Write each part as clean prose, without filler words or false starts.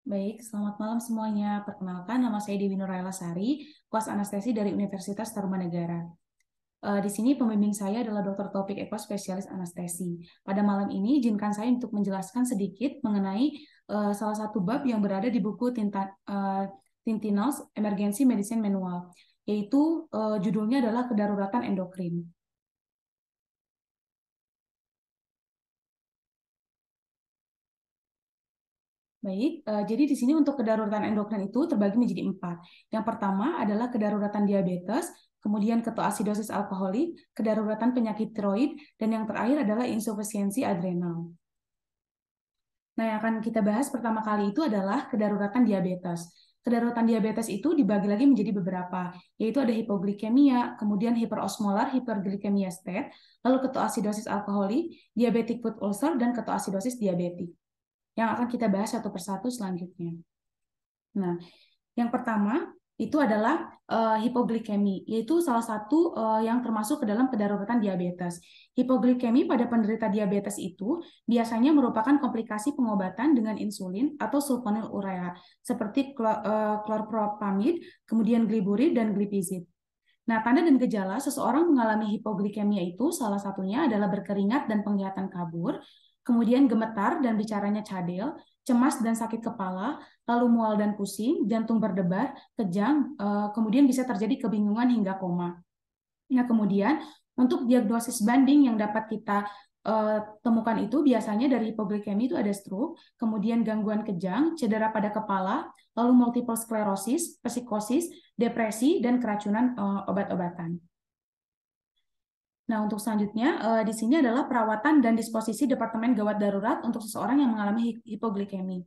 Baik, selamat malam semuanya. Perkenalkan, nama saya Dewi Nurailasari, kelas anestesi dari Universitas Tarumanegara. Di sini pembimbing saya adalah Dr. Taufik Eko, spesialis anestesi. Pada malam ini, izinkan saya untuk menjelaskan sedikit mengenai salah satu bab yang berada di buku Tintinals Emergency Medicine Manual, yaitu judulnya adalah kedaruratan endokrin. Baik, jadi di sini untuk kedaruratan endokrin itu terbagi menjadi 4. Yang pertama adalah kedaruratan diabetes, kemudian ketoasidosis alkoholik, kedaruratan penyakit tiroid, dan yang terakhir adalah insufisiensi adrenal. Nah, yang akan kita bahas pertama kali itu adalah kedaruratan diabetes. Kedaruratan diabetes itu dibagi lagi menjadi beberapa, yaitu ada hipoglikemia, kemudian hiperosmolar, hiperglikemia state, lalu ketoasidosis alkoholik, diabetic foot ulcer, dan ketoasidosis diabetik, yang akan kita bahas satu persatu selanjutnya. Nah, yang pertama itu adalah hipoglikemi, yaitu salah satu yang termasuk ke dalam kedaruratan diabetes. Hipoglikemi pada penderita diabetes itu biasanya merupakan komplikasi pengobatan dengan insulin atau sulfonylurea, seperti chlorpropamid, kemudian gliburid, dan glipizid. Nah, tanda dan gejala seseorang mengalami hipoglikemia itu salah satunya adalah berkeringat dan penglihatan kabur, kemudian gemetar dan bicaranya cadel, cemas dan sakit kepala, lalu mual dan pusing, jantung berdebar, kejang, kemudian bisa terjadi kebingungan hingga koma. Nah, kemudian untuk diagnosis banding yang dapat kita temukan itu biasanya dari hipoglikemi itu ada stroke, kemudian gangguan kejang, cedera pada kepala, lalu multiple sklerosis, psikosis, depresi, dan keracunan obat-obatan. Nah, untuk selanjutnya di sini adalah perawatan dan disposisi Departemen Gawat Darurat untuk seseorang yang mengalami hipoglikemi.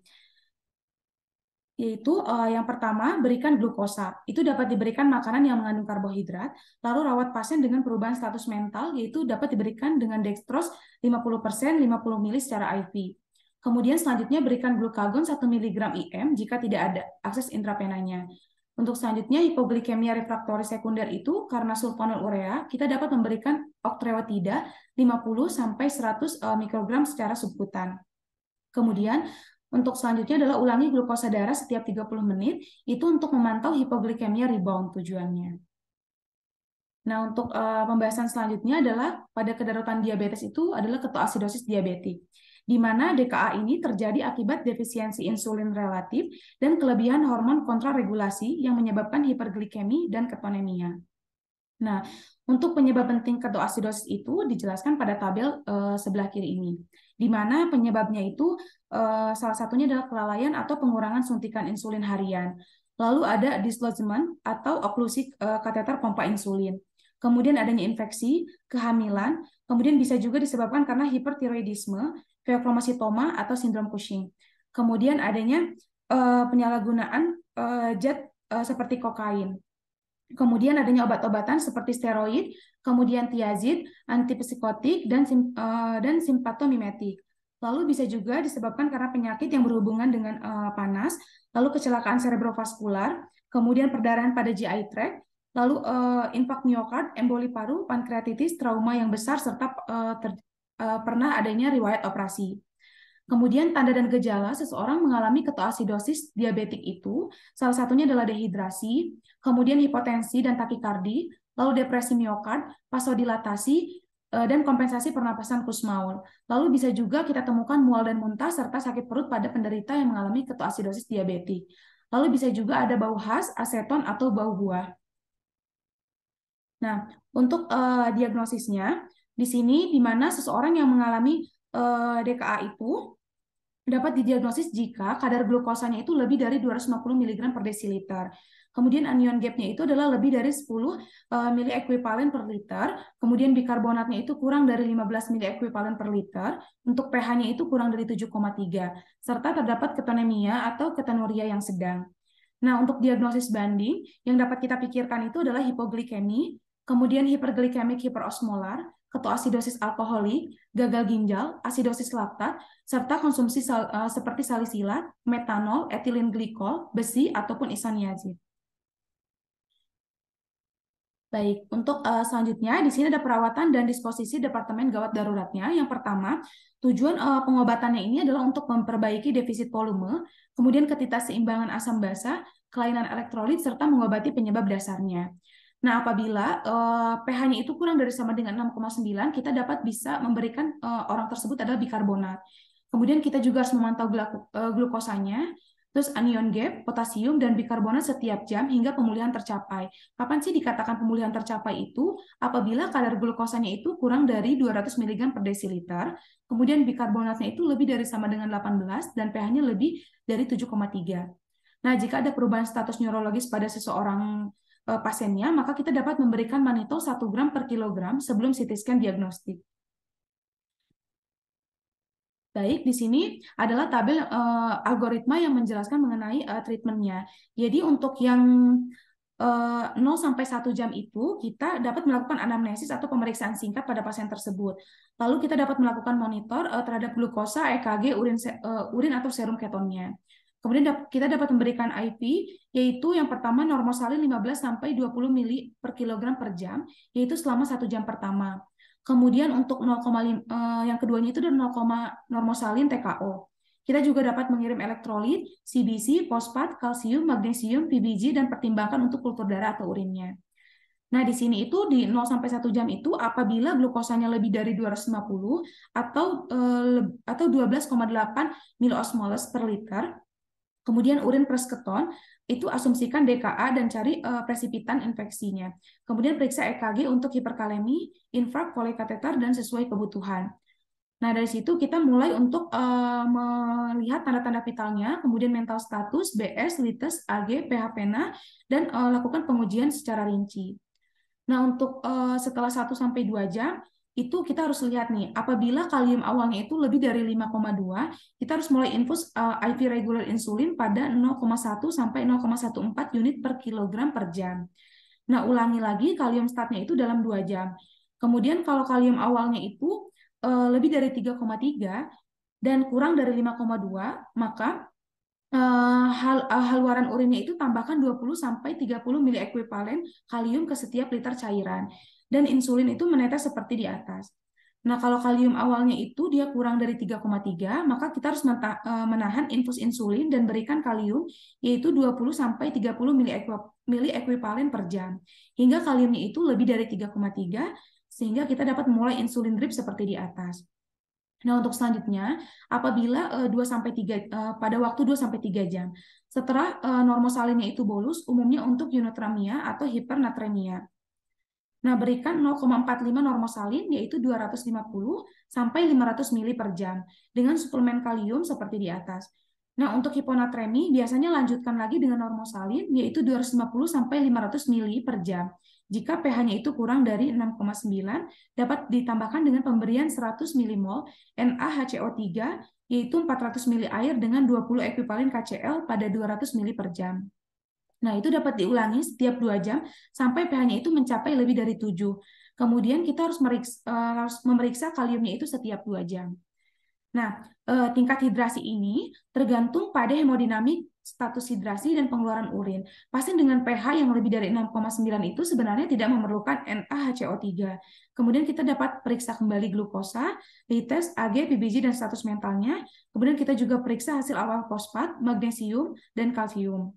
Yaitu yang pertama, berikan glukosa. Itu dapat diberikan makanan yang mengandung karbohidrat, lalu rawat pasien dengan perubahan status mental, yaitu dapat diberikan dengan dextrose 50%, 50 ml secara IV. Kemudian selanjutnya berikan glukagon 1 mg IM jika tidak ada akses intravenanya. Untuk selanjutnya, hipoglikemia refraktori sekunder itu karena sulfonylurea, kita dapat memberikan octreotida 50-100 mikrogram secara subkutan. Kemudian, untuk selanjutnya adalah ulangi glukosa darah setiap 30 menit, itu untuk memantau hipoglikemia rebound tujuannya. Nah, untuk pembahasan selanjutnya adalah pada kedaruratan diabetes itu adalah ketoasidosis diabetik, di mana DKA ini terjadi akibat defisiensi insulin relatif dan kelebihan hormon kontraregulasi yang menyebabkan hiperglikemi dan ketonemia. Nah, untuk penyebab penting ketoasidosis itu dijelaskan pada tabel sebelah kiri ini, di mana penyebabnya itu salah satunya adalah kelalaian atau pengurangan suntikan insulin harian. Lalu ada dislodgement atau oklusi kateter pompa insulin. Kemudian adanya infeksi, kehamilan, kemudian bisa juga disebabkan karena hipertiroidisme, feochromocytoma atau sindrom Cushing. Kemudian adanya penyalahgunaan zat seperti kokain. Kemudian adanya obat-obatan seperti steroid, kemudian tiazid, antipsikotik, dan simpatomimetik. Lalu bisa juga disebabkan karena penyakit yang berhubungan dengan panas, lalu kecelakaan cerebrovaskular, kemudian perdarahan pada GI tract, lalu infark miokard, emboli paru, pankreatitis, trauma yang besar, serta pernah adanya riwayat operasi. Kemudian tanda dan gejala seseorang mengalami ketoasidosis diabetik itu salah satunya adalah dehidrasi, kemudian hipotensi dan takikardi, lalu depresi miokard, vasodilatasi, dan kompensasi pernapasan Kussmaul. Lalu bisa juga kita temukan mual dan muntah serta sakit perut pada penderita yang mengalami ketoasidosis diabetik. Lalu bisa juga ada bau khas, aseton, atau bau buah. Nah, untuk diagnosisnya, di sini di mana seseorang yang mengalami DKA itu dapat didiagnosis jika kadar glukosanya itu lebih dari 250 mg per desiliter. Kemudian anion gapnya itu adalah lebih dari 10 mili ekuivalen per liter. Kemudian bikarbonatnya itu kurang dari 15 mili ekuivalen per liter. Untuk pH-nya itu kurang dari 7,3. Serta terdapat ketonemia atau ketonuria yang sedang. Nah, untuk diagnosis banding, yang dapat kita pikirkan itu adalah hipoglikemi, kemudian hiperglikemik hiperosmolar, ketoasidosis alkoholik, gagal ginjal, asidosis laktat, serta konsumsi seperti salisilat, metanol, etilen glikol, besi, ataupun isoniazid. Baik, untuk selanjutnya di sini ada perawatan dan disposisi Departemen Gawat Daruratnya. Yang pertama, Tujuan pengobatannya ini adalah untuk memperbaiki defisit volume, kemudian ketidakseimbangan asam basa, kelainan elektrolit, serta mengobati penyebab dasarnya. Nah, apabila pH-nya itu kurang dari sama dengan 6,9, kita dapat bisa memberikan orang tersebut adalah bikarbonat. Kemudian kita juga harus memantau glukosanya, terus anion gap, potasium, dan bikarbonat setiap jam hingga pemulihan tercapai. Kapan sih dikatakan pemulihan tercapai itu? Apabila kadar glukosanya itu kurang dari 200 mg per desiliter, kemudian bikarbonatnya itu lebih dari sama dengan 18, dan pH-nya lebih dari 7,3. Nah, jika ada perubahan status neurologis pada seseorang pasiennya, maka kita dapat memberikan mannitol 1 gram per kilogram sebelum CT scan diagnostik. Baik, di sini adalah tabel algoritma yang menjelaskan mengenai treatmentnya. Jadi untuk yang 0 sampai 1 jam itu, kita dapat melakukan anamnesis atau pemeriksaan singkat pada pasien tersebut. Lalu kita dapat melakukan monitor terhadap glukosa, EKG, urin atau serum ketonnya. Kemudian kita dapat memberikan IP, yaitu yang pertama normosalin 15 sampai 20 mili per kilogram per jam, yaitu selama 1 jam pertama. Kemudian untuk 0,5 yang keduanya itu adalah 0, normosalin TKO. Kita juga dapat mengirim elektrolit, CBC, fosfat, kalsium, magnesium, PBG, dan pertimbangkan untuk kultur darah atau urinnya. Nah, di sini itu di 0 sampai 1 jam itu apabila glukosanya lebih dari 250 atau 12,8 miliosmoles per liter, kemudian urin plus keton, itu asumsikan DKA dan cari presipitan infeksinya. Kemudian periksa EKG untuk hiperkalemi, infrak, polikateter, dan sesuai kebutuhan. Nah, dari situ kita mulai untuk melihat tanda-tanda vitalnya, kemudian mental status, BS, lites, AG, pH pena, dan lakukan pengujian secara rinci. Nah, untuk setelah 1-2 jam, itu kita harus lihat nih, apabila kalium awalnya itu lebih dari 5,2, kita harus mulai infus IV regular insulin pada 0,1 sampai 0,14 unit per kilogram per jam. Nah, ulangi lagi kalium statnya itu dalam 2 jam. Kemudian kalau kalium awalnya itu lebih dari 3,3 dan kurang dari 5,2, maka haluaran urinnya itu tambahkan 20 sampai 30 mili ekuivalen kalium ke setiap liter cairan, dan insulin itu menetes seperti di atas. Nah, kalau kalium awalnya itu dia kurang dari 3,3, maka kita harus menahan infus insulin dan berikan kalium yaitu 20 sampai 30 mili ekuivalen per jam hingga kaliumnya itu lebih dari 3,3, sehingga kita dapat memulai insulin drip seperti di atas. Nah, untuk selanjutnya, apabila 2 sampai 3 pada waktu 2 sampai 3 jam setelah normosalinnya itu bolus, umumnya untuk eunotramia atau hipernatremia. Nah, berikan 0,45 normosalin yaitu 250 sampai 500 mili per jam dengan suplemen kalium seperti di atas. Nah, untuk hiponatremi biasanya lanjutkan lagi dengan normosalin yaitu 250 sampai 500 mili per jam. Jika pH-nya itu kurang dari 6,9, dapat ditambahkan dengan pemberian 100 milimol NaHCO3 yaitu 400 mili air dengan 20 ekuivalen KCl pada 200 mili per jam. Nah, itu dapat diulangi setiap 2 jam sampai pH-nya itu mencapai lebih dari 7. Kemudian kita harus memeriksa kaliumnya itu setiap 2 jam. Nah, tingkat hidrasi ini tergantung pada hemodinamik, status hidrasi, dan pengeluaran urin. Pasien dengan pH yang lebih dari 6,9 itu sebenarnya tidak memerlukan NaHCO3. Kemudian kita dapat periksa kembali glukosa, lites, AG, PBG, dan status mentalnya. Kemudian kita juga periksa hasil awal fosfat, magnesium, dan kalsium.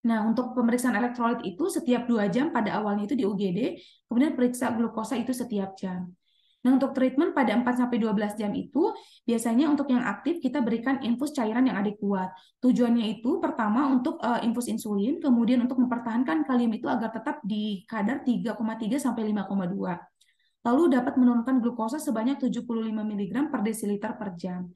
Nah, untuk pemeriksaan elektrolit itu setiap 2 jam pada awalnya itu di UGD, kemudian periksa glukosa itu setiap jam. Nah, untuk treatment pada 4-12 jam itu, biasanya untuk yang aktif kita berikan infus cairan yang adekuat. Tujuannya itu pertama untuk infus insulin, kemudian untuk mempertahankan kalium itu agar tetap di kadar 3,3 sampai 5,2. Lalu dapat menurunkan glukosa sebanyak 75 mg per desiliter per jam.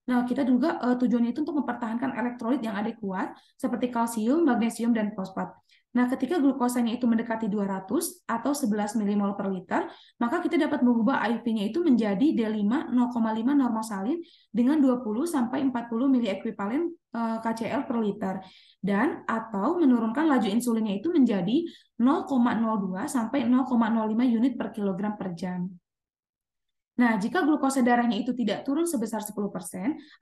Nah, kita juga tujuannya itu untuk mempertahankan elektrolit yang adekuat seperti kalsium, magnesium, dan fosfat. Nah, ketika glukosanya itu mendekati 200 atau 11 milimol per liter, maka kita dapat mengubah IV-nya itu menjadi D5 0,5 normosalin dengan 20 sampai 40 mili ekuivalen KCl per liter, dan atau menurunkan laju insulinnya itu menjadi 0,02 sampai 0,05 unit per kilogram per jam. Nah, jika glukosa darahnya itu tidak turun sebesar 10%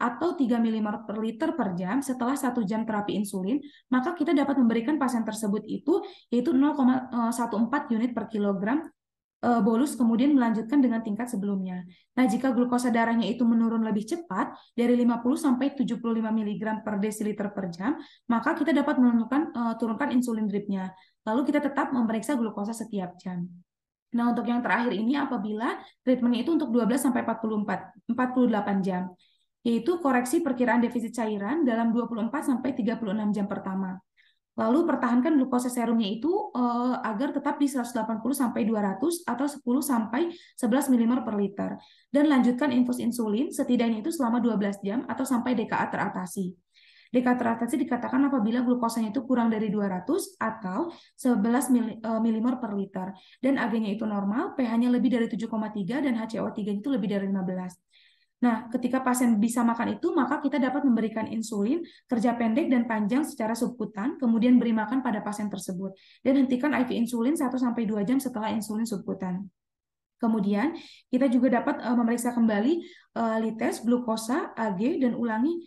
atau 3 milimol per liter per jam setelah 1 jam terapi insulin, maka kita dapat memberikan pasien tersebut itu yaitu 0,14 unit per kilogram bolus kemudian melanjutkan dengan tingkat sebelumnya. Nah, jika glukosa darahnya itu menurun lebih cepat dari 50 sampai 75 mg per desiliter per jam, maka kita dapat turunkan insulin dripnya. Lalu kita tetap memeriksa glukosa setiap jam. Nah, untuk yang terakhir ini apabila treatmentnya itu untuk 12 sampai 48 jam, yaitu koreksi perkiraan defisit cairan dalam 24 sampai 36 jam pertama. Lalu pertahankan glukosa serumnya itu agar tetap di 180 sampai 200 atau 10 sampai 11 mmol per liter. Dan lanjutkan infus insulin setidaknya itu selama 12 jam atau sampai DKA teratasi. DKA teratasi dikatakan apabila glukosanya itu kurang dari 200 atau 11 mmol per liter. Dan Ag-nya itu normal, pH-nya lebih dari 7,3 dan HCO3 itu lebih dari 15. Nah, ketika pasien bisa makan itu, maka kita dapat memberikan insulin kerja pendek dan panjang secara subkutan, kemudian beri makan pada pasien tersebut. Dan hentikan IV insulin 1-2 jam setelah insulin subkutan. Kemudian, kita juga dapat memeriksa kembali lites, glukosa, Ag, dan ulangi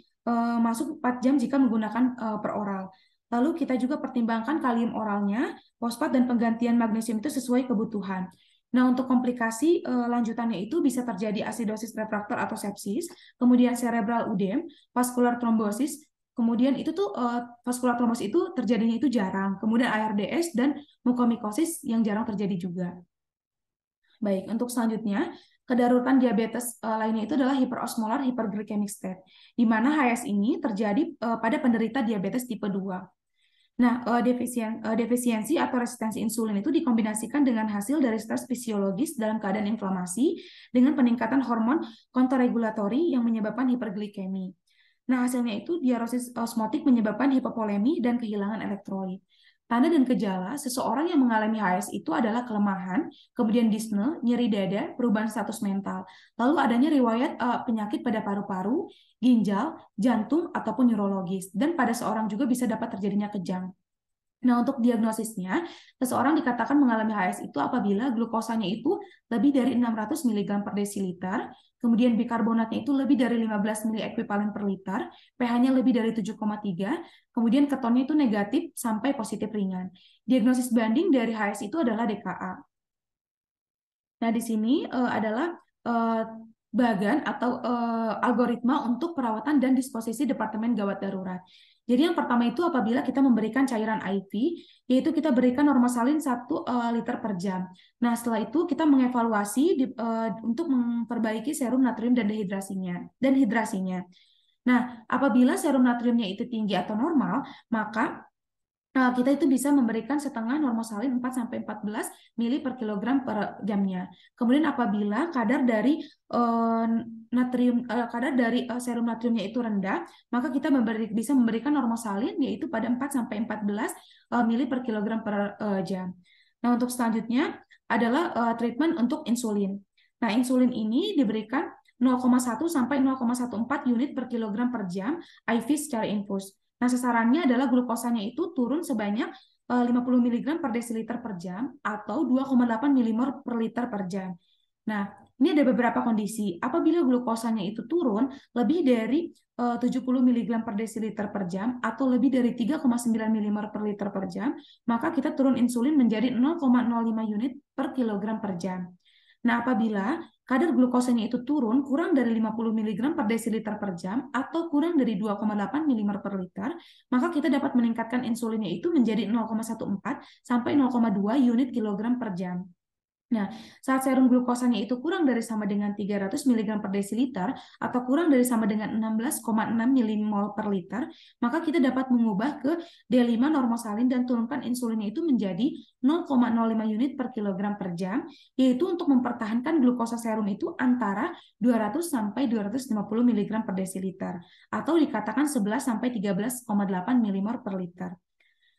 masuk 4 jam jika menggunakan per oral. Lalu kita juga pertimbangkan kalium oralnya, fosfat, dan penggantian magnesium itu sesuai kebutuhan. Nah, untuk komplikasi lanjutannya itu bisa terjadi asidosis refraktor atau sepsis, kemudian cerebral udem, vascular thrombosis, kemudian itu tuh vascular thrombosis itu terjadinya itu jarang, kemudian ARDS dan mukomikosis yang jarang terjadi juga. Baik, untuk selanjutnya, kedaruratan diabetes lainnya itu adalah hiperosmolar hyperglycemic state, di mana HS ini terjadi pada penderita diabetes tipe 2. Nah, defisiensi atau resistensi insulin itu dikombinasikan dengan hasil dari stres fisiologis dalam keadaan inflamasi dengan peningkatan hormon kontraregulatori yang menyebabkan hiperglikemi. Nah, hasilnya itu diuresis osmotik menyebabkan hipovolemi dan kehilangan elektrolit. Tanda dan gejala seseorang yang mengalami HS itu adalah kelemahan, kemudian dyspnea, nyeri dada, perubahan status mental. Lalu adanya riwayat penyakit pada paru-paru, ginjal, jantung, ataupun neurologis. Dan pada seorang juga bisa dapat terjadinya kejang. Nah, untuk diagnosisnya, seseorang dikatakan mengalami HS itu apabila glukosanya itu lebih dari 600 mg per desiliter, kemudian bikarbonatnya itu lebih dari 15 mili ekuivalen per liter, pH-nya lebih dari 7,3, kemudian ketonnya itu negatif sampai positif ringan. Diagnosis banding dari HS itu adalah DKA. Nah, di sini adalah bagan atau algoritma untuk perawatan dan disposisi Departemen Gawat Darurat. Jadi yang pertama itu apabila kita memberikan cairan IV, yaitu kita berikan norma salin 1 liter per jam. Nah, setelah itu kita mengevaluasi untuk memperbaiki serum natrium dan hidrasinya. Nah, apabila serum natriumnya itu tinggi atau normal, maka kita itu bisa memberikan setengah norma salin 4-14 mili per kilogram per jamnya. Kemudian apabila kadar dari serum natriumnya itu rendah, maka kita bisa memberikan norma salin yaitu pada 4-14 mili per kilogram per jam. Nah, untuk selanjutnya adalah treatment untuk insulin. Nah, insulin ini diberikan 0,1 sampai 0,14 unit per kilogram per jam IV secara infus. Nah, sasarannya adalah glukosanya itu turun sebanyak 50 mg per desiliter per jam atau 2,8 mmol per liter per jam. Nah, ini ada beberapa kondisi. Apabila glukosanya itu turun lebih dari 70 mg per desiliter per jam atau lebih dari 3,9 mmol per liter per jam, maka kita turun insulin menjadi 0,05 unit per kilogram per jam. Nah, apabila kadar glukosanya itu turun kurang dari 50 mg per desiliter per jam atau kurang dari 2,8 mmol per liter, maka kita dapat meningkatkan insulinnya itu menjadi 0,14 sampai 0,2 unit kilogram per jam. Nah, saat serum glukosanya itu kurang dari sama dengan 300 mg per desiliter atau kurang dari sama dengan 16,6 mmol per liter, maka kita dapat mengubah ke D5 normosalin dan turunkan insulinnya itu menjadi 0,05 unit per kilogram per jam, yaitu untuk mempertahankan glukosa serum itu antara 200 sampai 250 mg per desiliter atau dikatakan 11 sampai 13,8 mmol per liter.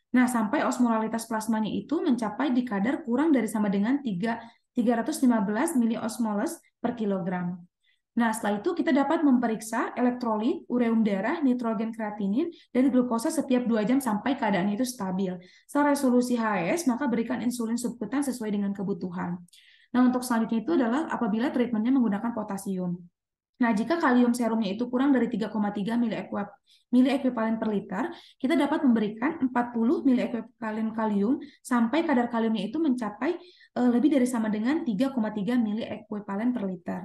Nah, sampai osmolalitas plasmanya itu mencapai di kadar kurang dari sama dengan 315 miliosmoles per kilogram. Nah, setelah itu kita dapat memeriksa elektrolit, ureum darah, nitrogen kreatinin, dan glukosa setiap 2 jam sampai keadaannya itu stabil. Setelah resolusi HS, maka berikan insulin subkutan sesuai dengan kebutuhan. Nah, untuk selanjutnya itu adalah apabila treatmentnya menggunakan potasium. Nah, jika kalium serumnya itu kurang dari 3,3 mili ekuivalen per liter, kita dapat memberikan 40 mili ekuivalen kalium sampai kadar kaliumnya itu mencapai lebih dari sama dengan 3,3 mili ekuivalen per liter.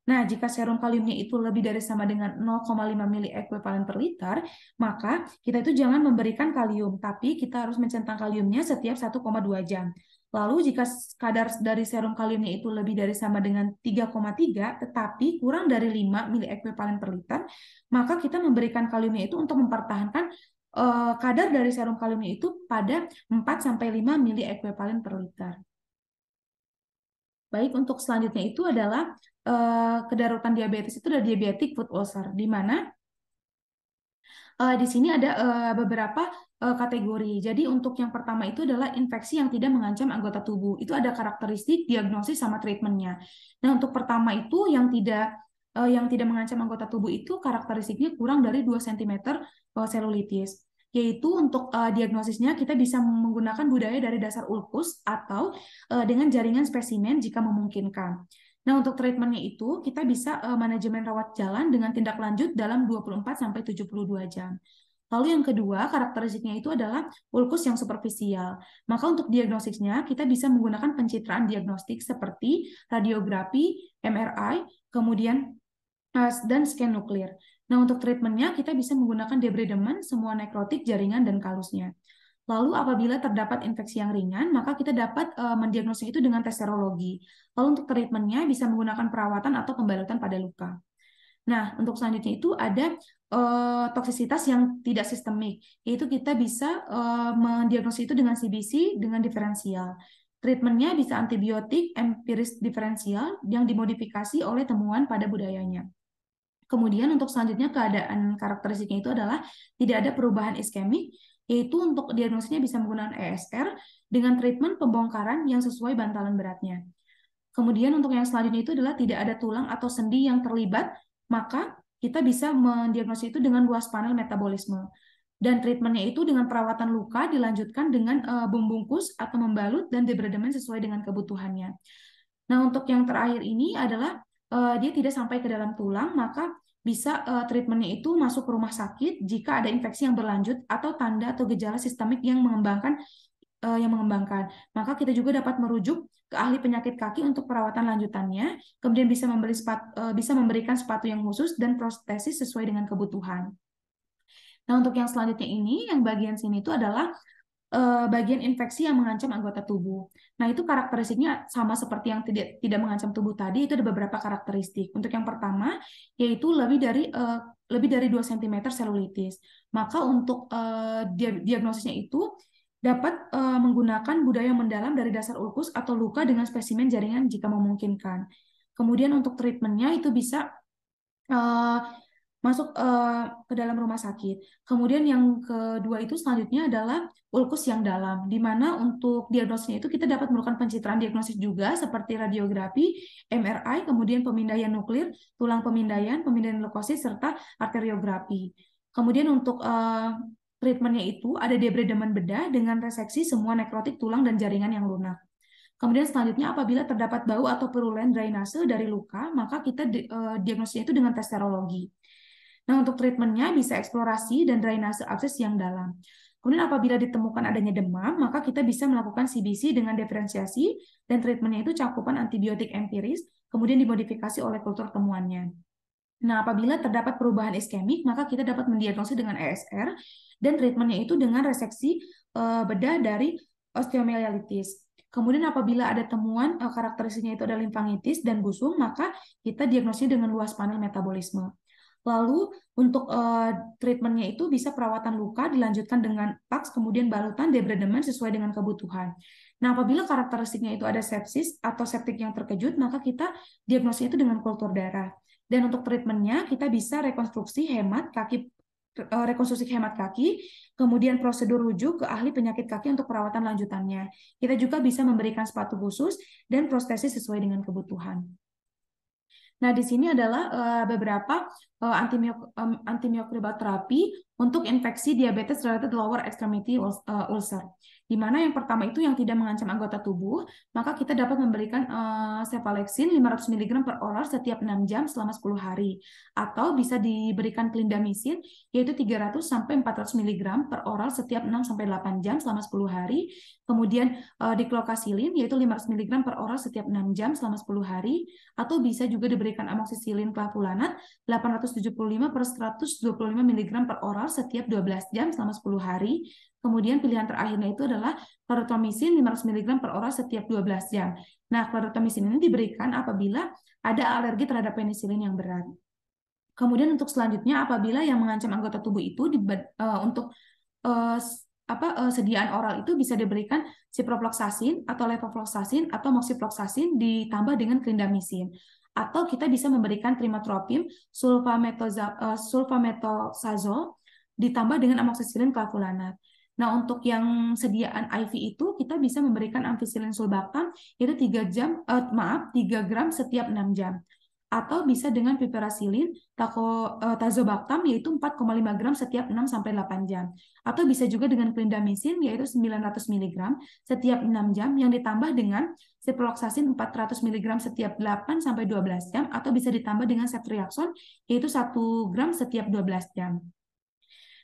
Nah, jika serum kaliumnya itu lebih dari sama dengan 0,5 mili ekuivalen per liter, maka kita itu jangan memberikan kalium, tapi kita harus mencentang kaliumnya setiap 1,2 jam. Lalu jika kadar dari serum kaliumnya itu lebih dari sama dengan 3,3, tetapi kurang dari 5 mili ekuivalen per liter, maka kita memberikan kaliumnya itu untuk mempertahankan kadar dari serum kaliumnya itu pada 4-5 mili ekuivalen per liter. Baik, untuk selanjutnya itu adalah kedaruratan diabetes itu ada diabetic foot ulcer, di mana di sini ada beberapa kategori. Jadi untuk yang pertama itu adalah infeksi yang tidak mengancam anggota tubuh. Itu ada karakteristik, diagnosis, sama treatmentnya. Nah, untuk pertama itu yang tidak mengancam anggota tubuh itu karakteristiknya kurang dari 2 cm selulitis. Yaitu untuk diagnosisnya kita bisa menggunakan budaya dari dasar ulkus atau dengan jaringan spesimen jika memungkinkan. Nah, untuk treatmentnya itu, kita bisa manajemen rawat jalan dengan tindak lanjut dalam 24-72 jam. Lalu yang kedua, karakteristiknya itu adalah ulkus yang superficial. Maka untuk diagnosisnya, kita bisa menggunakan pencitraan diagnostik seperti radiografi, MRI, kemudian dan scan nuklir. Nah, untuk treatmentnya, kita bisa menggunakan debridement, semua nekrotik, jaringan, dan kalusnya. Lalu apabila terdapat infeksi yang ringan, maka kita dapat mendiagnosis itu dengan tes serologi. Lalu untuk treatmentnya bisa menggunakan perawatan atau pembalutan pada luka. Nah, untuk selanjutnya itu ada toksisitas yang tidak sistemik, yaitu kita bisa mendiagnosis itu dengan CBC dengan diferensial. Treatmentnya bisa antibiotik empiris diferensial yang dimodifikasi oleh temuan pada budayanya. Kemudian untuk selanjutnya keadaan karakteristiknya itu adalah tidak ada perubahan iskemik, yaitu untuk diagnosisnya bisa menggunakan ESR dengan treatment pembongkaran yang sesuai bantalan beratnya. Kemudian untuk yang selanjutnya itu adalah tidak ada tulang atau sendi yang terlibat, maka kita bisa mendiagnosis itu dengan luas panel metabolisme. Dan treatmentnya itu dengan perawatan luka dilanjutkan dengan membungkus atau membalut dan debridement sesuai dengan kebutuhannya. Nah, untuk yang terakhir ini adalah dia tidak sampai ke dalam tulang, maka bisa treatmentnya itu masuk ke rumah sakit jika ada infeksi yang berlanjut atau tanda atau gejala sistemik yang mengembangkan. Maka kita juga dapat merujuk ke ahli penyakit kaki untuk perawatan lanjutannya, kemudian bisa memberikan sepatu yang khusus dan prostesis sesuai dengan kebutuhan. Nah, untuk yang selanjutnya ini, yang bagian sini itu adalah bagian infeksi yang mengancam anggota tubuh. Nah, itu karakteristiknya sama seperti yang tidak mengancam tubuh tadi, itu ada beberapa karakteristik. Untuk yang pertama, yaitu lebih dari 2 cm selulitis. Maka untuk diagnosisnya itu dapat menggunakan budaya mendalam dari dasar ulkus atau luka dengan spesimen jaringan jika memungkinkan. Kemudian untuk treatmentnya itu bisa masuk ke dalam rumah sakit. Kemudian yang kedua itu selanjutnya adalah ulkus yang dalam, di mana untuk diagnosisnya itu kita dapat melakukan pencitraan diagnosis juga seperti radiografi, MRI, kemudian pemindaian nuklir, tulang pemindaian leukosit, serta arteriografi. Kemudian untuk treatmentnya itu ada debridement bedah dengan reseksi semua nekrotik tulang dan jaringan yang lunak. Kemudian selanjutnya apabila terdapat bau atau perulen drainase dari luka, maka kita diagnosisnya itu dengan tes serologi. Nah, untuk treatmentnya bisa eksplorasi dan drainase abses yang dalam. Kemudian apabila ditemukan adanya demam, maka kita bisa melakukan CBC dengan diferensiasi dan treatmentnya itu cakupan antibiotik empiris, kemudian dimodifikasi oleh kultur temuannya. Nah, apabila terdapat perubahan iskemik, maka kita dapat mendiagnosis dengan ESR dan treatmentnya itu dengan reseksi bedah dari osteomyelitis. Kemudian apabila ada temuan karakteristiknya itu ada limfangitis dan busung, maka kita diagnosis dengan luas panel metabolisme. Lalu untuk treatmentnya itu bisa perawatan luka dilanjutkan dengan PAX, kemudian balutan, debridement sesuai dengan kebutuhan. Nah, apabila karakteristiknya itu ada sepsis atau septik yang terkejut, maka kita diagnosis itu dengan kultur darah. Dan untuk treatmentnya kita bisa rekonstruksi hemat kaki, kemudian prosedur rujuk ke ahli penyakit kaki untuk perawatan lanjutannya. Kita juga bisa memberikan sepatu khusus dan prostesis sesuai dengan kebutuhan. Nah, di sini adalah beberapa antimikrobial terapi untuk infeksi diabetes related lower extremity ulcer. Di mana yang pertama itu yang tidak mengancam anggota tubuh, maka kita dapat memberikan cefalexin 500 mg per oral setiap 6 jam selama 10 hari. Atau bisa diberikan clindamycin, yaitu 300 sampai 400 mg per oral setiap 6 sampai 8 jam selama 10 hari. Kemudian diclocasilin, yaitu 500 mg per oral setiap 6 jam selama 10 hari. Atau bisa juga diberikan amoxicillin clavulanat 875 per 125 mg per oral setiap 12 jam selama 10 hari. Kemudian pilihan terakhirnya itu adalah clarithromycin 500 mg per oral setiap 12 jam. Nah, clarithromycin ini diberikan apabila ada alergi terhadap penisilin yang berat. Kemudian untuk selanjutnya, apabila yang mengancam anggota tubuh itu untuk sediaan oral itu bisa diberikan ciprofloxacin atau levofloxacin atau moxifloxacin ditambah dengan clindamycin. Atau kita bisa memberikan trimotropin, sulfamethoxazole ditambah dengan amoxicillin clavulanat. Nah, untuk yang sediaan IV itu kita bisa memberikan ampicillin sulbactam yaitu 3 gram setiap 6 jam. Atau bisa dengan piperacillin tazobactam yaitu 4,5 gram setiap 6 sampai 8 jam. Atau bisa juga dengan clindamycin yaitu 900 mg setiap 6 jam yang ditambah dengan ciprofloxacin 400 mg setiap 8 sampai 12 jam atau bisa ditambah dengan ceftriaxone yaitu 1 gram setiap 12 jam.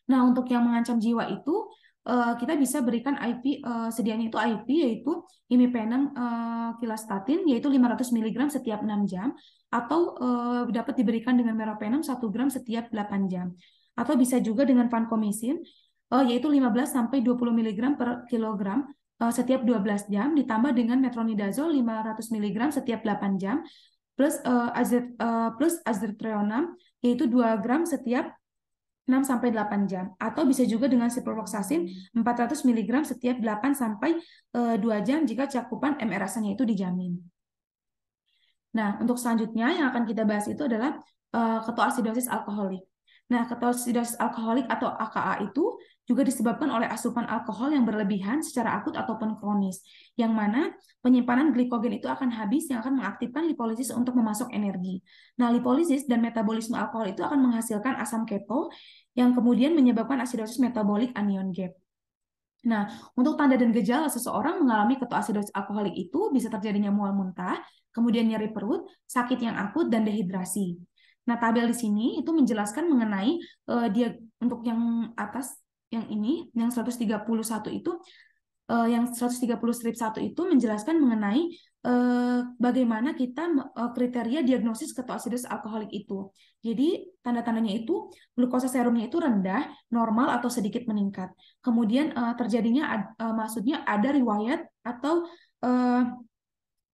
Nah, untuk yang mengancam jiwa itu kita bisa berikan IP, sedianya itu IP yaitu imipenem kilastatin yaitu 500 mg setiap 6 jam atau dapat diberikan dengan meropenem 1 gram setiap 8 jam. Atau bisa juga dengan vancomycin yaitu 15 sampai 20 mg per kilogram setiap 12 jam ditambah dengan metronidazole 500 mg setiap 8 jam plus azithromycin yaitu 2 gram setiap 6 sampai 8 jam atau bisa juga dengan ciprofloxacin 400 mg setiap 8 sampai 2 jam jika cakupan MRSA-nya itu dijamin. Nah, untuk selanjutnya yang akan kita bahas itu adalah ketoasidosis alkoholik. Nah, ketoasidosis alkoholik atau AKA itu juga disebabkan oleh asupan alkohol yang berlebihan secara akut ataupun kronis, yang mana penyimpanan glikogen itu akan habis yang akan mengaktifkan lipolisis untuk memasok energi. Nah, lipolisis dan metabolisme alkohol itu akan menghasilkan asam keto yang kemudian menyebabkan asidosis metabolik anion gap. Nah, untuk tanda dan gejala seseorang mengalami ketoasidosis alkoholik itu bisa terjadinya mual muntah, kemudian nyeri perut, sakit yang akut, dan dehidrasi. Nah, tabel di sini itu menjelaskan mengenai dia untuk yang atas, yang ini, yang 131 itu, yang 130 strip 1 itu menjelaskan mengenai bagaimana kita kriteria diagnosis ketoasidosis alkoholik itu. Jadi tanda-tandanya itu glukosa serumnya itu rendah, normal atau sedikit meningkat. Kemudian terjadinya maksudnya ada riwayat atau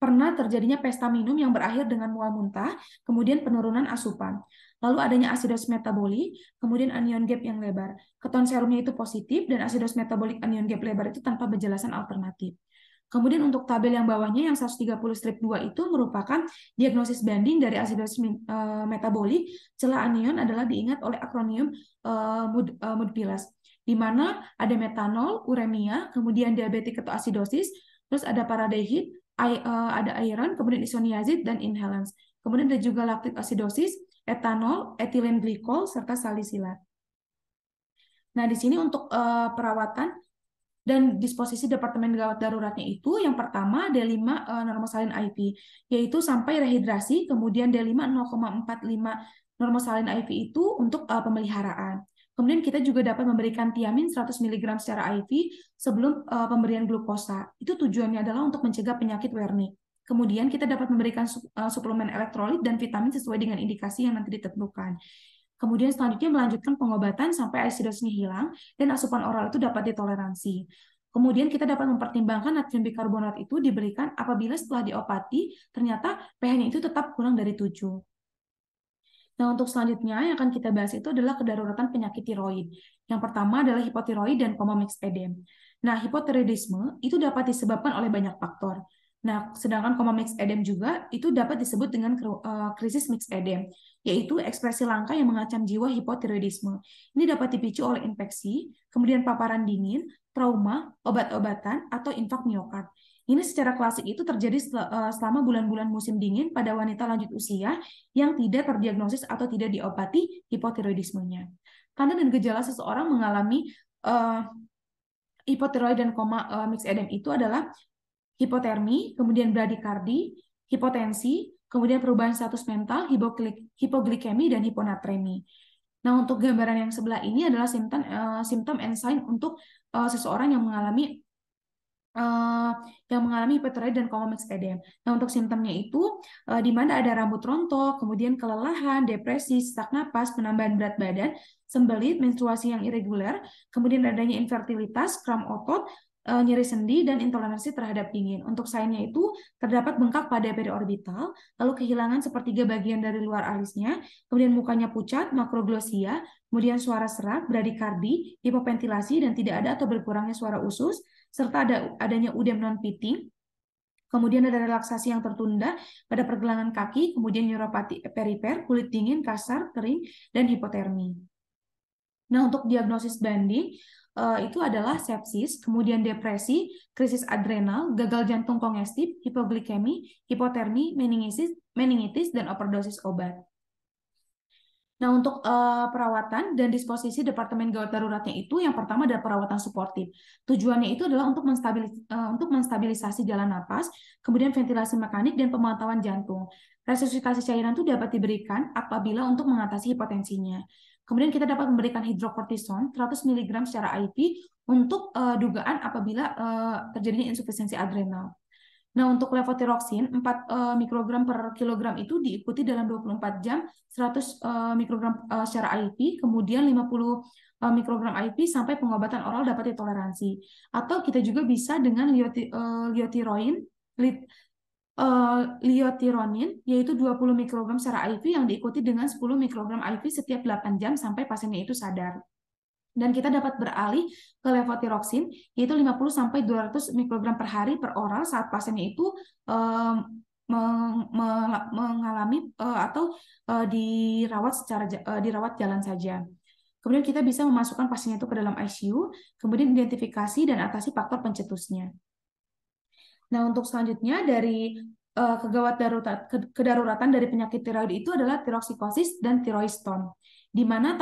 pernah terjadinya pesta minum yang berakhir dengan mual muntah, kemudian penurunan asupan. Lalu adanya asidosis metabolik, kemudian anion gap yang lebar. Keton serumnya itu positif dan asidosis metabolik anion gap lebar itu tanpa penjelasan alternatif. Kemudian untuk tabel yang bawahnya yang 130 strip 2 itu merupakan diagnosis banding dari asidosis metabolik. Celah anion adalah diingat oleh akronim MUDPILAS, di mana ada metanol, uremia, kemudian diabetik ketoasidosis, terus ada paradehid, ada iron, kemudian isoniazid, dan inhalans. Kemudian ada juga laktik asidosis, etanol, etilen glikol, serta salisilat. Nah, di sini untuk perawatan dan disposisi Departemen Gawat Daruratnya itu yang pertama D5 normosalin IV, yaitu sampai rehidrasi, kemudian D5 0,45 normosalin IV itu untuk pemeliharaan. Kemudian kita juga dapat memberikan tiamin 100 mg secara IV sebelum pemberian glukosa. Itu tujuannya adalah untuk mencegah penyakit Wernicke. Kemudian kita dapat memberikan suplemen elektrolit dan vitamin sesuai dengan indikasi yang nanti ditentukan. Kemudian selanjutnya melanjutkan pengobatan sampai asidosisnya hilang dan asupan oral itu dapat ditoleransi. Kemudian kita dapat mempertimbangkan natrium bikarbonat itu diberikan apabila setelah diobati ternyata pH-nya itu tetap kurang dari 7. Nah, untuk selanjutnya yang akan kita bahas itu adalah kedaruratan penyakit tiroid. Yang pertama adalah hipotiroid dan coma mixed edem. Nah, hipotiroidisme itu dapat disebabkan oleh banyak faktor. Nah, sedangkan coma mixed edem juga itu dapat disebut dengan krisis mixed edem, yaitu ekspresi langka yang mengancam jiwa hipotiroidisme. Ini dapat dipicu oleh infeksi, kemudian paparan dingin, trauma, obat-obatan, atau infak miokard. Ini secara klasik itu terjadi selama bulan-bulan musim dingin pada wanita lanjut usia yang tidak terdiagnosis atau tidak diobati hipotiroidismenya. Tanda dan gejala seseorang mengalami hipotiroid dan mixed edem itu adalah hipotermi, kemudian bradikardi, hipotensi, kemudian perubahan status mental, hipoglikemi, dan hiponatremi. Nah, untuk gambaran yang sebelah ini adalah simptom and sign untuk seseorang yang mengalami hipotiroid dan mixed edem. Nah, untuk simptomnya itu di mana ada rambut rontok, kemudian kelelahan, depresi, sesak napas, penambahan berat badan, sembelit, menstruasi yang irregular, kemudian adanya infertilitas, kram otot, nyeri sendi, dan intoleransi terhadap dingin. Untuk sign-nya itu terdapat bengkak pada periorbital, lalu kehilangan sepertiga bagian dari luar alisnya, kemudian mukanya pucat, makroglosia, kemudian suara serak, bradikardi, hipoventilasi, dan tidak ada atau berkurangnya suara usus, serta adanya udem non-pitting, kemudian ada relaksasi yang tertunda pada pergelangan kaki, kemudian neuropati perifer, kulit dingin, kasar, kering, dan hipotermi. Nah, untuk diagnosis banding, itu adalah sepsis, kemudian depresi, krisis adrenal, gagal jantung kongestif, hipoglikemi, hipotermi, meningitis, dan overdosis obat. Nah, untuk perawatan dan disposisi Departemen Gawat Daruratnya itu yang pertama adalah perawatan suportif. Tujuannya itu adalah untuk menstabilisasi jalan napas, kemudian ventilasi mekanik dan pemantauan jantung. Resusitasi cairan itu dapat diberikan apabila untuk mengatasi hipotensinya. Kemudian kita dapat memberikan hidrokortison 100 mg secara IV untuk dugaan apabila terjadinya insufisiensi adrenal. Nah, untuk levotiroxin 4 mikrogram per kilogram itu diikuti dalam 24 jam 100 mikrogram secara IV, kemudian 50 mikrogram IV sampai pengobatan oral dapat ditoleransi. Atau kita juga bisa dengan liotironin, yaitu 20 mikrogram secara IV yang diikuti dengan 10 mikrogram IV setiap 8 jam sampai pasiennya itu sadar. Dan kita dapat beralih ke levotiroxin, yaitu 50-200 mikrogram per hari per oral saat pasiennya itu mengalami atau dirawat jalan saja. Kemudian kita bisa memasukkan pasiennya itu ke dalam ICU, kemudian identifikasi dan atasi faktor pencetusnya. Nah, untuk selanjutnya dari kedaruratan dari penyakit tiroid itu adalah tiroksikosis dan tiroid storm, di mana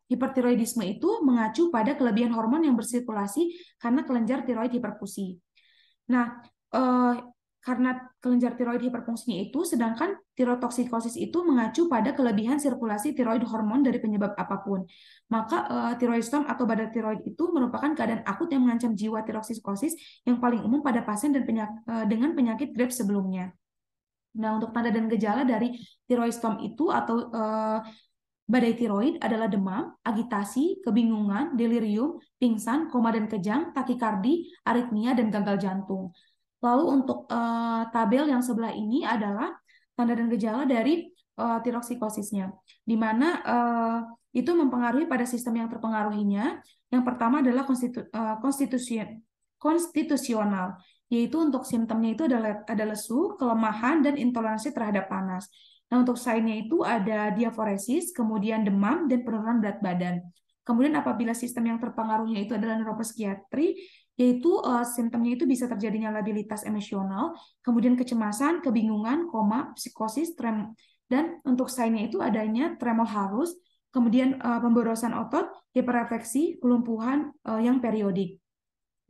hipertiroidisme itu mengacu pada kelebihan hormon yang bersirkulasi karena kelenjar tiroid hiperfusi. Nah, karena kelenjar tiroid hiperfungsinya itu, sedangkan tirotoksikosis itu mengacu pada kelebihan sirkulasi tiroid hormon dari penyebab apapun. Maka tiroid storm atau badai tiroid itu merupakan keadaan akut yang mengancam jiwa tiroksikosis yang paling umum pada pasien dan dengan penyakit Graves sebelumnya. Nah, untuk tanda dan gejala dari tiroid storm itu atau badai tiroid adalah demam, agitasi, kebingungan, delirium, pingsan, koma dan kejang, takikardi, aritmia, dan gagal jantung. Lalu untuk tabel yang sebelah ini adalah tanda dan gejala dari tiroksikosisnya, di mana itu mempengaruhi pada sistem yang terpengaruhinya. Yang pertama adalah konstitusional, yaitu untuk simptomnya itu ada lesu, kelemahan, dan intoleransi terhadap panas. Nah, untuk sign-nya itu ada diaforesis, kemudian demam, dan penurunan berat badan. Kemudian apabila sistem yang terpengaruhnya itu adalah neuropsikiatri, yaitu simptomnya itu bisa terjadinya labilitas emosional, kemudian kecemasan, kebingungan, koma, psikosis, dan untuk sign-nya itu adanya tremor halus, kemudian pemborosan otot, hiperrefleksi, kelumpuhan yang periodik.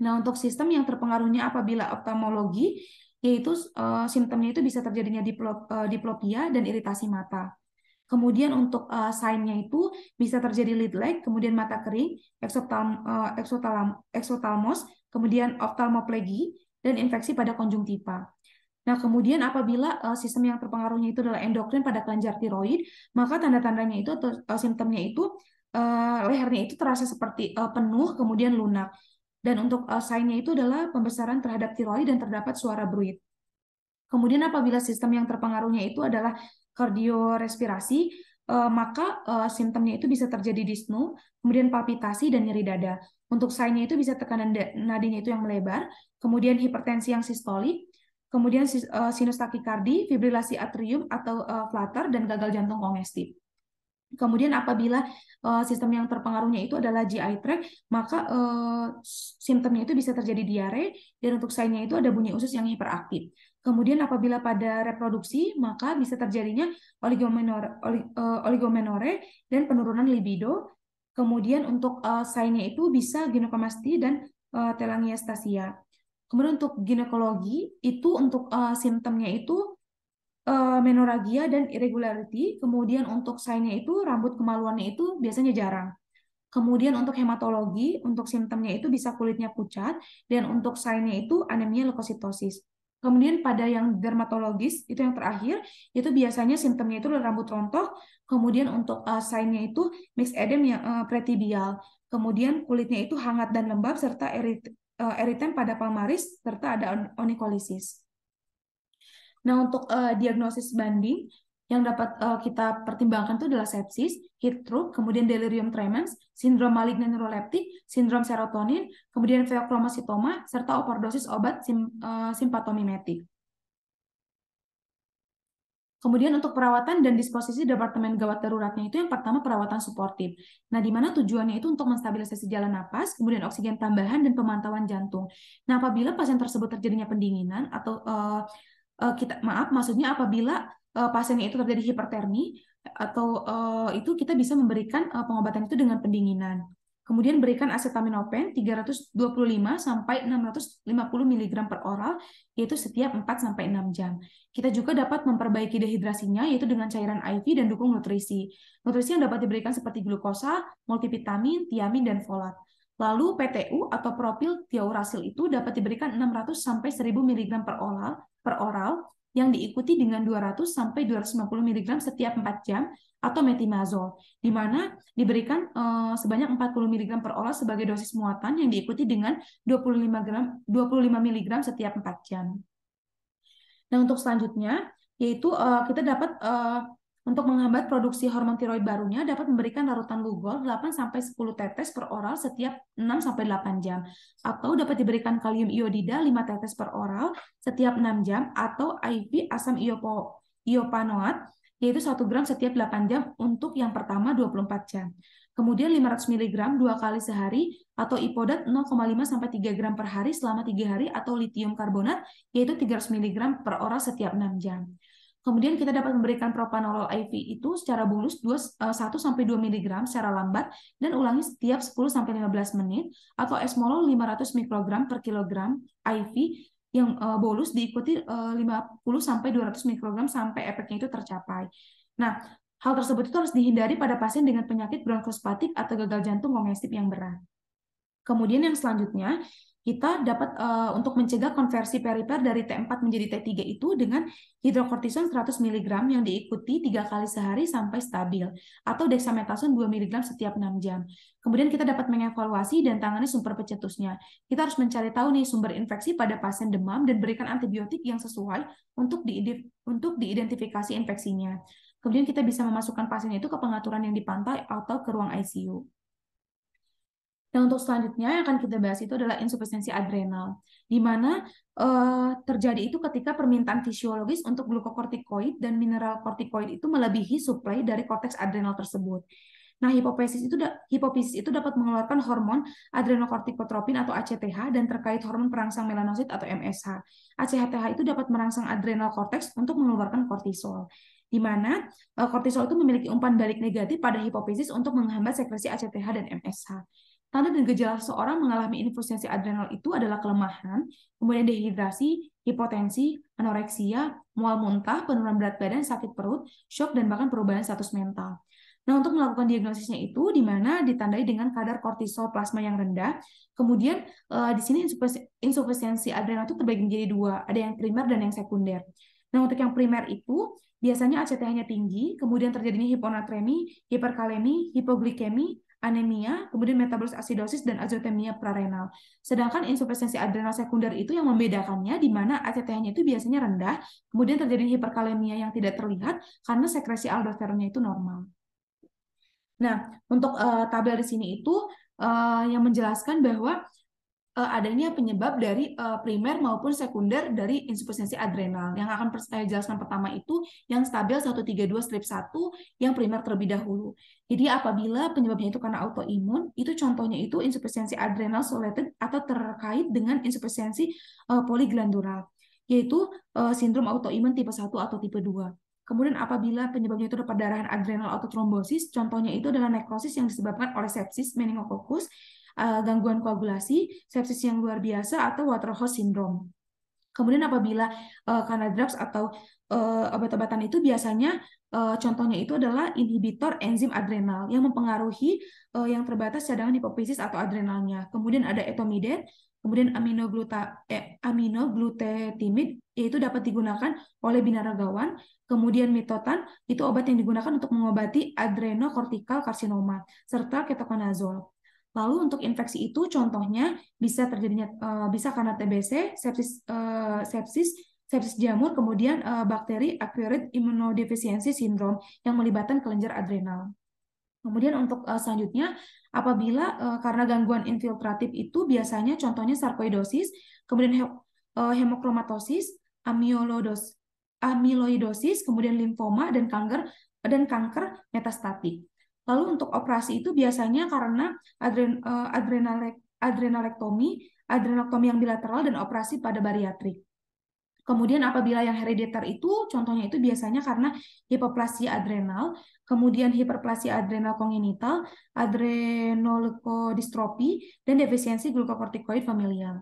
Nah, untuk sistem yang terpengaruhnya apabila oftalmologi, yaitu simptomnya itu bisa terjadinya diplopia dan iritasi mata. Kemudian untuk sign-nya itu bisa terjadi lead lag, kemudian mata kering, eksotalmos, kemudian oftalmoplegi, dan infeksi pada konjungtiva. Nah, kemudian apabila sistem yang terpengaruhnya itu adalah endokrin pada kelenjar tiroid, maka tanda-tandanya itu atau simptomnya itu lehernya itu terasa seperti penuh, kemudian lunak. Dan untuk sign-nya itu adalah pembesaran terhadap tiroid dan terdapat suara bruit. Kemudian apabila sistem yang terpengaruhnya itu adalah kardiorespirasi, maka simptomnya itu bisa terjadi disnu, kemudian palpitasi dan nyeri dada. Untuk sign-nya itu bisa tekanan nadinya itu yang melebar, kemudian hipertensi yang sistolik, kemudian sinus takikardi, fibrilasi atrium atau flutter, dan gagal jantung kongestif. Kemudian apabila sistem yang terpengaruhnya itu adalah GI tract, maka simptomnya itu bisa terjadi diare, dan untuk sign-nya itu ada bunyi usus yang hiperaktif. Kemudian apabila pada reproduksi, maka bisa terjadinya oligomenore dan penurunan libido. Kemudian untuk sign-nya itu bisa ginekomasti dan telangiectasia. Kemudian untuk ginekologi, itu untuk simptomnya itu menorrhagia dan irregularity. Kemudian untuk sign-nya itu rambut kemaluannya itu biasanya jarang. Kemudian untuk hematologi, untuk simptomnya itu bisa kulitnya pucat, dan untuk sign-nya itu anemia leukositosis. Kemudian pada yang dermatologis, itu yang terakhir, itu biasanya simptomnya itu rambut rontok. Kemudian untuk sign-nya itu mixed edem yang pretibial. Kemudian kulitnya itu hangat dan lembab, serta eritem pada palmaris, serta ada onikolisis. Nah, untuk diagnosis banding yang dapat kita pertimbangkan itu adalah sepsis, heat stroke, kemudian delirium tremens, sindrom malignan neuroleptik, sindrom serotonin, kemudian feochromocytoma, serta overdosis obat simpatomimetik. Kemudian untuk perawatan dan disposisi Departemen Gawat Daruratnya itu yang pertama perawatan suportif. Nah, di mana tujuannya itu untuk menstabilisasi jalan napas, kemudian oksigen tambahan dan pemantauan jantung. Nah, apabila pasien tersebut terjadinya pendinginan atau maksudnya apabila pasiennya itu terjadi hipertermi atau itu kita bisa memberikan pengobatan itu dengan pendinginan. Kemudian berikan acetaminophen 325 sampai 650 mg per oral, yaitu setiap 4 sampai 6 jam. Kita juga dapat memperbaiki dehidrasinya, yaitu dengan cairan IV dan dukung nutrisi. Nutrisi yang dapat diberikan seperti glukosa, multivitamin, tiamin, dan folat. Lalu PTU atau propil tiaurasil itu dapat diberikan 600 sampai 1000 mg per oral yang diikuti dengan 200 sampai 250 mg setiap 4 jam, atau metimazol, di mana diberikan sebanyak 40 mg per oral sebagai dosis muatan yang diikuti dengan 25 mg setiap 4 jam. Nah, untuk selanjutnya, yaitu kita dapat untuk menghambat produksi hormon tiroid barunya dapat memberikan larutan Lugol 8-10 tetes per oral setiap 6-8 jam. Atau dapat diberikan kalium iodida 5 tetes per oral setiap 6 jam, atau IV asam iopanoat yaitu 1 gram setiap 8 jam untuk yang pertama 24 jam. Kemudian 500 mg 2 kali sehari, atau ipodat 0,5-3 gram per hari selama 3 hari, atau litium karbonat yaitu 300 mg per oral setiap 6 jam. Kemudian kita dapat memberikan propanolol IV itu secara bulus 1-2 mg secara lambat dan ulangi setiap 10-15 menit, atau esmolol 500 mikrogram per kilogram IV yang bolus diikuti 50-200 mikrogram sampai efeknya itu tercapai. Nah, hal tersebut itu harus dihindari pada pasien dengan penyakit bronkospastik atau gagal jantung kongestif yang berat. Kemudian yang selanjutnya, kita dapat untuk mencegah konversi perifer dari T4 menjadi T3 itu dengan hidrokortison 100 mg yang diikuti 3 kali sehari sampai stabil, atau dexamethasone 2 mg setiap 6 jam. Kemudian kita dapat mengevaluasi dan tangani sumber pencetusnya. Kita harus mencari tahu nih sumber infeksi pada pasien demam dan berikan antibiotik yang sesuai untuk diidentifikasi infeksinya. Kemudian kita bisa memasukkan pasien itu ke pengaturan yang dipantai atau ke ruang ICU. Dan untuk selanjutnya yang akan kita bahas itu adalah insufisiensi adrenal, di mana terjadi itu ketika permintaan fisiologis untuk glukokortikoid dan mineral kortikoid itu melebihi suplai dari korteks adrenal tersebut. Nah, hipofisis itu dapat mengeluarkan hormon adrenokortikotropin atau ACTH dan terkait hormon perangsang melanosit atau MSH. ACTH itu dapat merangsang adrenal korteks untuk mengeluarkan kortisol, di mana kortisol itu memiliki umpan balik negatif pada hipofisis untuk menghambat sekresi ACTH dan MSH. Tanda dan gejala seorang mengalami insufinsiensi adrenal itu adalah kelemahan, kemudian dehidrasi, hipotensi, anoreksia, mual muntah, penurunan berat badan, sakit perut, shock, dan bahkan perubahan status mental. Nah, untuk melakukan diagnosisnya itu di mana ditandai dengan kadar kortisol plasma yang rendah. Kemudian di sini insufisiensi adrenal itu terbagi menjadi 2, ada yang primer dan yang sekunder. Nah, untuk yang primer itu biasanya ACTH-nya tinggi, kemudian terjadinya hiponatremi, hiperkalemi, hipoglikemi, anemia, kemudian metabolis asidosis dan azotemia prarenal. Sedangkan insufisiensi adrenal sekunder itu yang membedakannya di mana ACTH-nya itu biasanya rendah, kemudian terjadi hiperkalemia yang tidak terlihat karena sekresi aldosteronnya itu normal. Nah, untuk tabel di sini itu yang menjelaskan bahwa adanya penyebab dari primer maupun sekunder dari insufisiensi adrenal. Yang akan saya jelaskan pertama itu yang stabil 132/1 yang primer terlebih dahulu. Jadi apabila penyebabnya itu karena autoimun, itu contohnya itu insufisiensi adrenal related atau terkait dengan insufisiensi poliglandular, yaitu sindrom autoimun tipe 1 atau tipe 2. Kemudian apabila penyebabnya itu ada perdarahan adrenal atau trombosis, contohnya itu adalah nekrosis yang disebabkan oleh sepsis meningokokus, gangguan koagulasi, sepsis yang luar biasa, atau Waterhouse syndrome. Kemudian apabila karena drugs atau obat-obatan itu biasanya contohnya itu adalah inhibitor enzim adrenal yang mempengaruhi yang terbatas cadangan hipofisis atau adrenalnya. Kemudian ada etomidate, kemudian aminoglutetimid, yaitu dapat digunakan oleh binaragawan. Kemudian mitotan, itu obat yang digunakan untuk mengobati adrenokortikal karsinoma, serta ketokonazol. Lalu untuk infeksi itu contohnya bisa terjadinya bisa karena TBC, sepsis jamur, kemudian bakteri acquired immunodeficiency syndrome yang melibatkan kelenjar adrenal. Kemudian untuk selanjutnya apabila karena gangguan infiltratif itu biasanya contohnya sarkoidosis, kemudian hemokromatosis, amyloidosis, kemudian limfoma dan kanker metastatik. Lalu untuk operasi itu biasanya karena adrenalektomi yang bilateral dan operasi pada bariatrik. Kemudian apabila yang herediter itu contohnya itu biasanya karena hipoplasia adrenal, kemudian hiperplasia adrenal kongenital, adrenoleukodistrofi, dan defisiensi glukokortikoid familial.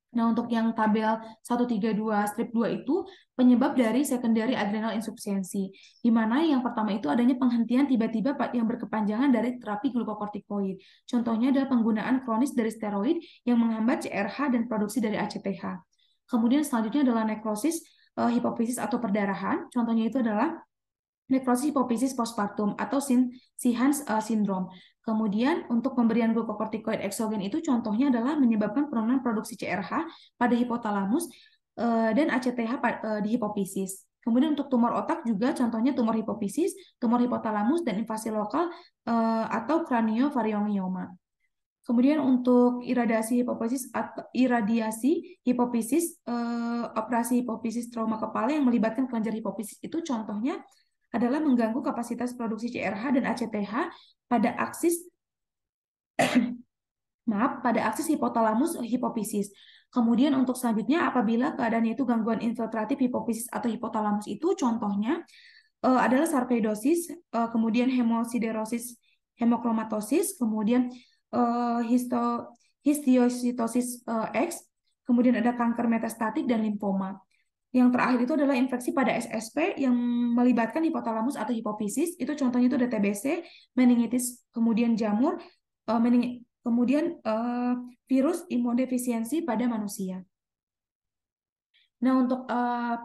Nah, untuk yang tabel 132/2 itu penyebab dari secondary adrenal insufficiency, di mana yang pertama itu adanya penghentian tiba-tiba yang berkepanjangan dari terapi glukokortikoid. Contohnya adalah penggunaan kronis dari steroid yang menghambat CRH dan produksi dari ACTH. Kemudian selanjutnya adalah nekrosis hipofisis atau perdarahan. Contohnya itu adalah nekrosis hipofisis postpartum atau Sheehan's syndrome. Kemudian untuk pemberian glukokortikoid eksogen itu contohnya adalah menyebabkan penurunan produksi CRH pada hipotalamus dan ACTH di hipofisis. Kemudian untuk tumor otak juga contohnya tumor hipofisis, tumor hipotalamus, dan invasi lokal atau craniopharyngioma. Kemudian untuk iradiasi hipofisis, operasi hipofisis trauma kepala yang melibatkan kelenjar hipofisis itu contohnya adalah mengganggu kapasitas produksi CRH dan ACTH pada aksis hipotalamus hipofisis. Kemudian untuk selanjutnya apabila keadaannya itu gangguan infiltratif hipofisis atau hipotalamus itu contohnya adalah sarkoidosis, kemudian hemosiderosis, hemokromatosis, kemudian histiositosis X, kemudian ada kanker metastatik dan limfoma. Yang terakhir itu adalah infeksi pada SSP yang melibatkan hipotalamus atau hipofisis. Itu contohnya itu ada TBC, meningitis, kemudian jamur, kemudian virus imunodefisiensi pada manusia. Nah, untuk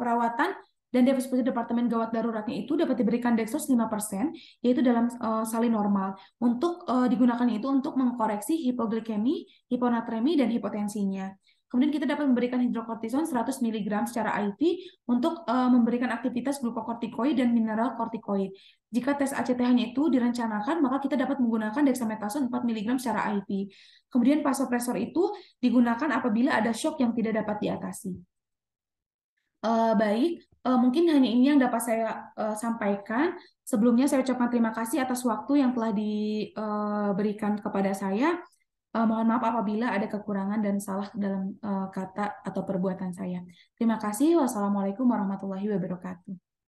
perawatan dan diagnosis departemen gawat daruratnya itu dapat diberikan dextrose 5%, yaitu dalam salin normal. Untuk digunakan itu untuk mengkoreksi hipoglikemi, hiponatremi, dan hipotensinya. Kemudian kita dapat memberikan hidrokortison 100 mg secara IV untuk memberikan aktivitas glukokortikoid dan mineral kortikoid. Jika tes ACTH-nya itu direncanakan, maka kita dapat menggunakan dexamethasone 4 mg secara IV. Kemudian vasopresor itu digunakan apabila ada shock yang tidak dapat diatasi. Baik, mungkin hanya ini yang dapat saya sampaikan. Sebelumnya saya ucapkan terima kasih atas waktu yang telah diberikan kepada saya. Mohon maaf apabila ada kekurangan dan salah dalam kata atau perbuatan saya. Terima kasih. Wassalamualaikum warahmatullahi wabarakatuh.